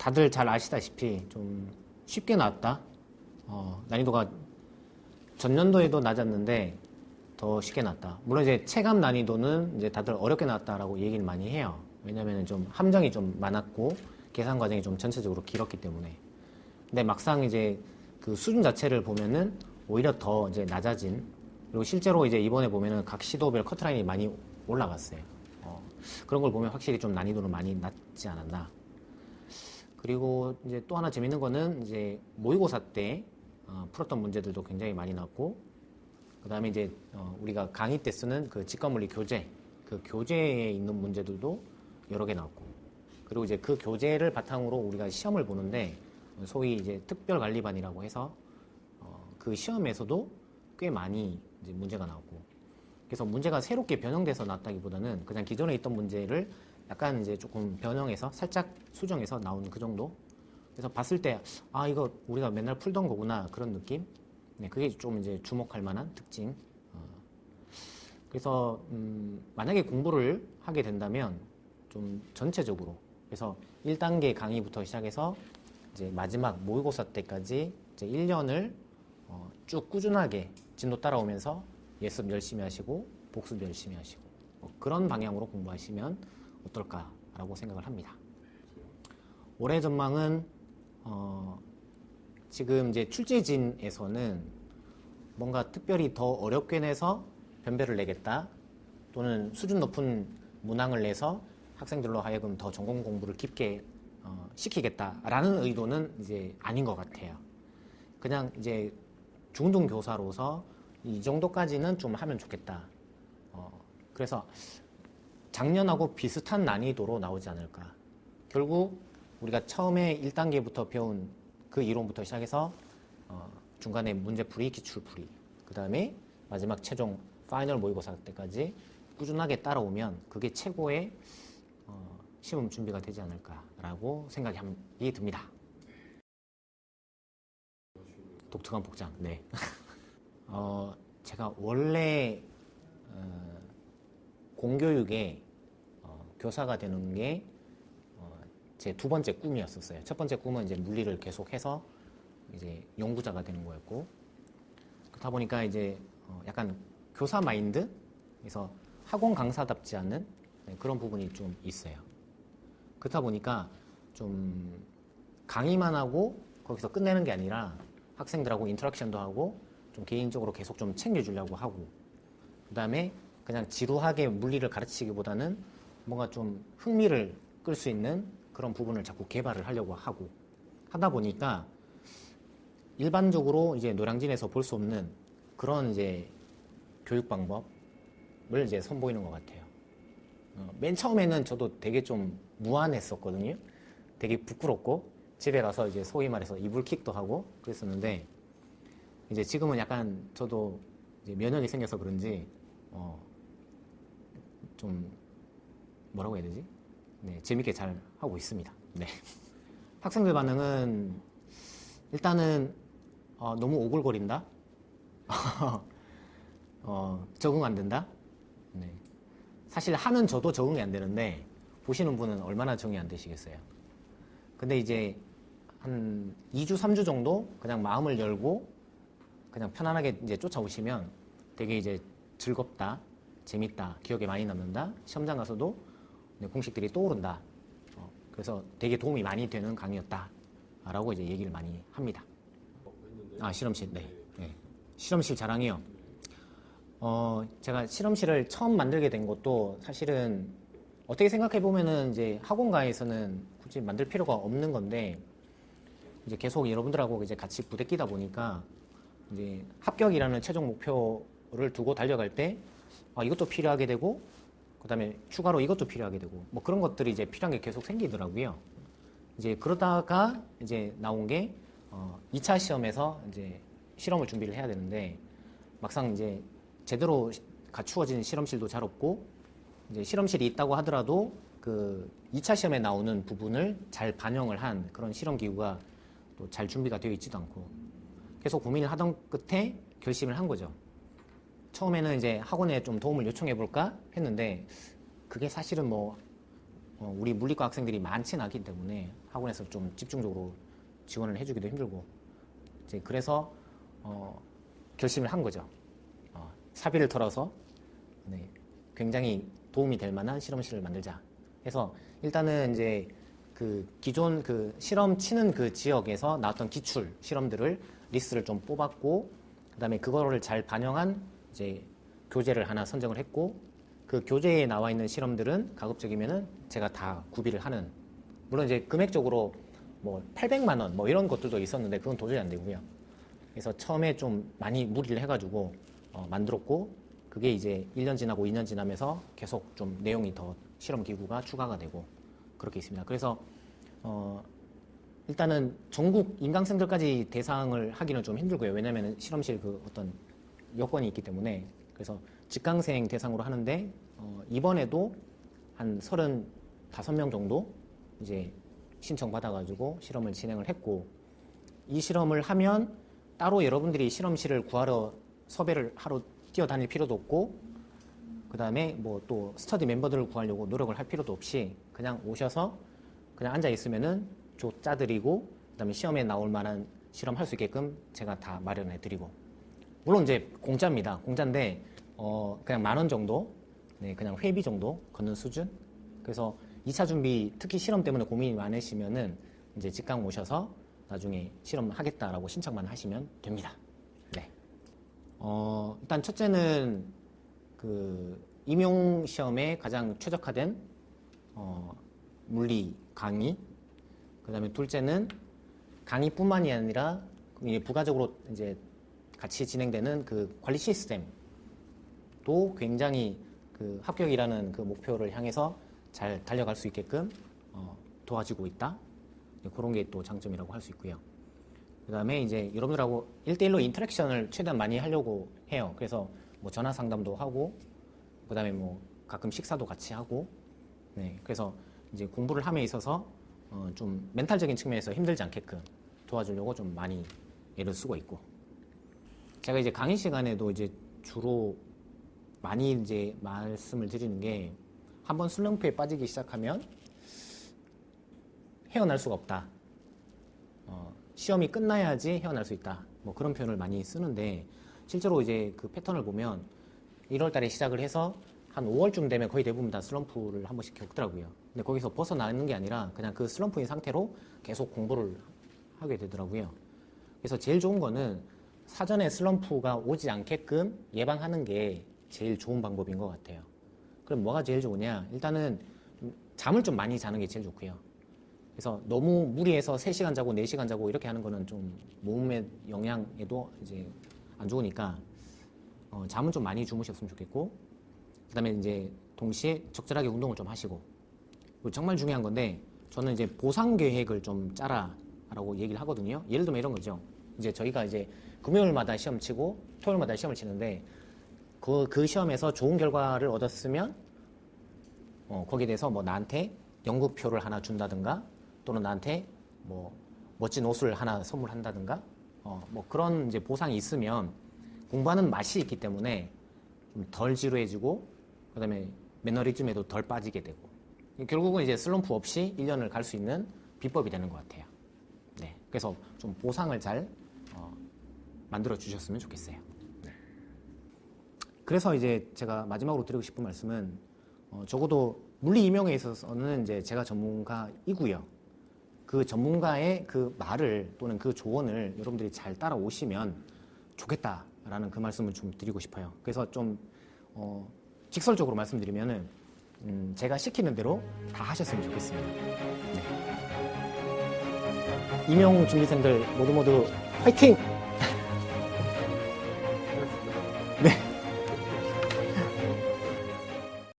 다들 잘 아시다시피 좀 쉽게 나왔다. 난이도가 전년도에도 낮았는데 더 쉽게 나왔다. 물론 이제 체감 난이도는 이제 다들 어렵게 나왔다라고 얘기를 많이 해요. 왜냐면 좀 함정이 좀 많았고 계산 과정이 좀 전체적으로 길었기 때문에. 근데 막상 이제 그 수준 자체를 보면은 오히려 더 이제 낮아진, 그리고 실제로 이제 이번에 보면은 각 시도별 커트라인이 많이 올라갔어요. 그런 걸 보면 확실히 좀 난이도는 많이 낮지 않았나. 그리고 이제 또 하나 재밌는 거는 이제 모의고사 때 풀었던 문제들도 굉장히 많이 나왔고, 그 다음에 이제 우리가 강의 때 쓰는 그 직관물리 교재, 그 교재에 있는 문제들도 여러 개 나왔고, 그리고 이제 그 교재를 바탕으로 우리가 시험을 보는데 소위 이제 특별관리반이라고 해서 그 시험에서도 꽤 많이 이제 문제가 나왔고, 그래서 문제가 새롭게 변형돼서 나왔다기보다는 그냥 기존에 있던 문제를 약간 이제 조금 변형해서 살짝 수정해서 나온 그 정도. 그래서 봤을 때 이거 우리가 맨날 풀던 거구나, 그런 느낌. 네, 그게 좀 이제 주목할 만한 특징. 그래서 만약에 공부를 하게 된다면 좀 전체적으로, 그래서 1단계 강의부터 시작해서 이제 마지막 모의고사 때까지 이제 1년을 쭉 꾸준하게 진도 따라오면서 예습 열심히 하시고 복습 열심히 하시고 그런 방향으로 공부하시면 어떨까라고 생각을 합니다. 올해 전망은 지금 이제 출제진에서는 뭔가 특별히 더 어렵게 내서 변별을 내겠다, 또는 수준 높은 문항을 내서 학생들로 하여금 더 전공 공부를 깊게 시키겠다라는 의도는 이제 아닌 것 같아요. 그냥 이제 중등 교사로서 이 정도까지는 좀 하면 좋겠다. 그래서 작년하고 비슷한 난이도로 나오지 않을까. 결국 우리가 처음에 1단계부터 배운 그 이론부터 시작해서 중간에 문제풀이, 기출풀이, 그 다음에 마지막 최종 파이널 모의고사 때까지 꾸준하게 따라오면 그게 최고의 시험 준비가 되지 않을까라고 생각이 듭니다. 독특한 복장. 네. 제가 원래 공교육에 교사가 되는 게 제 두 번째 꿈이었었어요. 첫 번째 꿈은 이제 물리를 계속해서 이제 연구자가 되는 거였고, 그러다 보니까 이제 약간 교사 마인드, 그래서 학원 강사답지 않은 그런 부분이 좀 있어요. 그렇다 보니까 좀 강의만 하고 거기서 끝내는 게 아니라 학생들하고 인터랙션도 하고 좀 개인적으로 계속 좀 챙겨주려고 하고, 그 다음에 그냥 지루하게 물리를 가르치기보다는 뭔가 좀 흥미를 끌 수 있는 그런 부분을 자꾸 개발을 하려고 하고, 하다 보니까 일반적으로 이제 노량진에서 볼 수 없는 그런 이제 교육 방법을 이제 선보이는 것 같아요. 맨 처음에는 저도 되게 좀 무안했었거든요. 되게 부끄럽고 집에 가서 이제 소위 말해서 이불킥도 하고 그랬었는데, 이제 지금은 약간 저도 이제 면역이 생겨서 그런지 좀 뭐라고 해야 되지? 네, 재밌게 잘 하고 있습니다. 네. 학생들 반응은 일단은 너무 오글거린다. 적응 안 된다. 네. 사실 하는 저도 적응이 안 되는데 보시는 분은 얼마나 적응이 안 되시겠어요. 근데 이제 한 2주, 3주 정도 그냥 마음을 열고 그냥 편안하게 이제 쫓아오시면 되게 이제 즐겁다, 재밌다, 기억에 많이 남는다, 시험장 가서도 공식들이 떠오른다. 그래서 되게 도움이 많이 되는 강의였다 라고 이제 얘기를 많이 합니다. 실험실. 네. 네. 실험실 자랑이요. 제가 실험실을 처음 만들게 된 것도 사실은 어떻게 생각해 보면은 이제 학원가에서는 굳이 만들 필요가 없는 건데, 이제 계속 여러분들하고 이제 같이 부대끼다 보니까 이제 합격이라는 최종 목표를 두고 달려갈 때 이것도 필요하게 되고, 그 다음에 추가로 이것도 필요하게 되고, 뭐 그런 것들이 이제 필요한 게 계속 생기더라고요. 이제 그러다가 이제 나온 게 2차 시험에서 이제 실험을 준비를 해야 되는데, 막상 이제 제대로 갖추어진 실험실도 잘 없고, 이제 실험실이 있다고 하더라도 그 2차 시험에 나오는 부분을 잘 반영을 한 그런 실험 기구가 또 잘 준비가 되어 있지도 않고, 계속 고민을 하던 끝에 결심을 한 거죠. 처음에는 이제 학원에 좀 도움을 요청해 볼까 했는데, 그게 사실은 뭐 우리 물리과 학생들이 많지는 않기 때문에 학원에서 좀 집중적으로 지원을 해주기도 힘들고 이제 그래서 결심을 한 거죠. 사비를 털어서 네, 굉장히 도움이 될 만한 실험실을 만들자 해서 일단은 이제 그 기존 그 실험 치는 그 지역에서 나왔던 기출 실험들을 리스트를 좀 뽑았고 그다음에 그거를 잘 반영한 이제 교재를 하나 선정을 했고 그 교재에 나와 있는 실험들은 가급적이면은 제가 다 구비를 하는 물론 이제 금액적으로 뭐 800만 원 뭐 이런 것들도 있었는데 그건 도저히 안 되고요. 그래서 처음에 좀 많이 무리를 해가지고 만들었고 그게 이제 1년 지나고 2년 지나면서 계속 좀 내용이 더 실험 기구가 추가가 되고 그렇게 있습니다. 그래서 일단은 전국 인강생들까지 대상을 하기는 좀 힘들고요. 왜냐하면 실험실 그 어떤 여건이 있기 때문에 그래서 직강생 대상으로 하는데 이번에도 한 35명 정도 이제 신청 받아가지고 실험을 진행을 했고 이 실험을 하면 따로 여러분들이 실험실을 구하러 섭외를 하러 뛰어다닐 필요도 없고 그 다음에 뭐 또 스터디 멤버들을 구하려고 노력을 할 필요도 없이 그냥 오셔서 그냥 앉아 있으면은 조 짜드리고 그다음에 시험에 나올 만한 실험 할 수 있게끔 제가 다 마련해 드리고 물론 이제 공짜입니다. 공짜인데 그냥 10,000원 정도 네, 그냥 회비 정도 걷는 수준. 그래서 2차 준비 특히 실험 때문에 고민이 많으시면은 이제 직강 오셔서 나중에 실험 하겠다라고 신청만 하시면 됩니다. 네. 일단 첫째는 그 임용 시험에 가장 최적화된 물리 강의. 그다음에 둘째는 강의뿐만이 아니라 부가적으로 이제 같이 진행되는 그 관리 시스템도 굉장히 그 합격이라는 그 목표를 향해서 잘 달려갈 수 있게끔 도와주고 있다. 그런 게 또 장점이라고 할 수 있고요. 그 다음에 이제 여러분들하고 1대1로 인터랙션을 최대한 많이 하려고 해요. 그래서 뭐 전화 상담도 하고, 그 다음에 뭐 가끔 식사도 같이 하고, 네. 그래서 이제 공부를 함에 있어서 좀 멘탈적인 측면에서 힘들지 않게끔 도와주려고 좀 많이 애를 쓰고 있고. 제가 이제 강의 시간에도 이제 주로 많이 이제 말씀을 드리는 게 한번 슬럼프에 빠지기 시작하면 헤어날 수가 없다. 시험이 끝나야지 헤어날 수 있다. 뭐 그런 표현을 많이 쓰는데 실제로 이제 그 패턴을 보면 1월 달에 시작을 해서 한 5월쯤 되면 거의 대부분 다 슬럼프를 한 번씩 겪더라고요. 근데 거기서 벗어나는 게 아니라 그냥 그 슬럼프인 상태로 계속 공부를 하게 되더라고요. 그래서 제일 좋은 거는 사전에 슬럼프가 오지 않게끔 예방하는 게 제일 좋은 방법인 것 같아요. 그럼 뭐가 제일 좋으냐? 일단은 잠을 좀 많이 자는 게 제일 좋고요. 그래서 너무 무리해서 3시간 자고 4시간 자고 이렇게 하는 거는 좀 몸의 영향에도 이제 안 좋으니까 잠은 좀 많이 주무셨으면 좋겠고 그 다음에 이제 동시에 적절하게 운동을 좀 하시고 그리고 정말 중요한 건데 저는 이제 보상 계획을 좀 짜라라고 얘기를 하거든요. 예를 들면 이런 거죠. 이제 저희가 이제 금요일마다 시험 치고 토요일마다 시험을 치는데 그 시험에서 좋은 결과를 얻었으면 거기에 대해서 뭐 나한테 연극표를 하나 준다든가 또는 나한테 뭐 멋진 옷을 하나 선물한다든가 뭐 그런 이제 보상이 있으면 공부하는 맛이 있기 때문에 좀 덜 지루해지고 그다음에 매너리즘에도 덜 빠지게 되고 결국은 이제 슬럼프 없이 1년을 갈 수 있는 비법이 되는 것 같아요. 네, 그래서 좀 보상을 잘 만들어 주셨으면 좋겠어요. 네. 그래서 이제 제가 마지막으로 드리고 싶은 말씀은 적어도 물리 임용에 있어서는 이제 제가 전문가이고요. 그 전문가의 그 말을 또는 그 조언을 여러분들이 잘 따라오시면 좋겠다라는 그 말씀을 좀 드리고 싶어요. 그래서 좀 직설적으로 말씀드리면은 제가 시키는 대로 다 하셨으면 좋겠습니다. 네. 임용 준비생들 모두 화이팅! 네.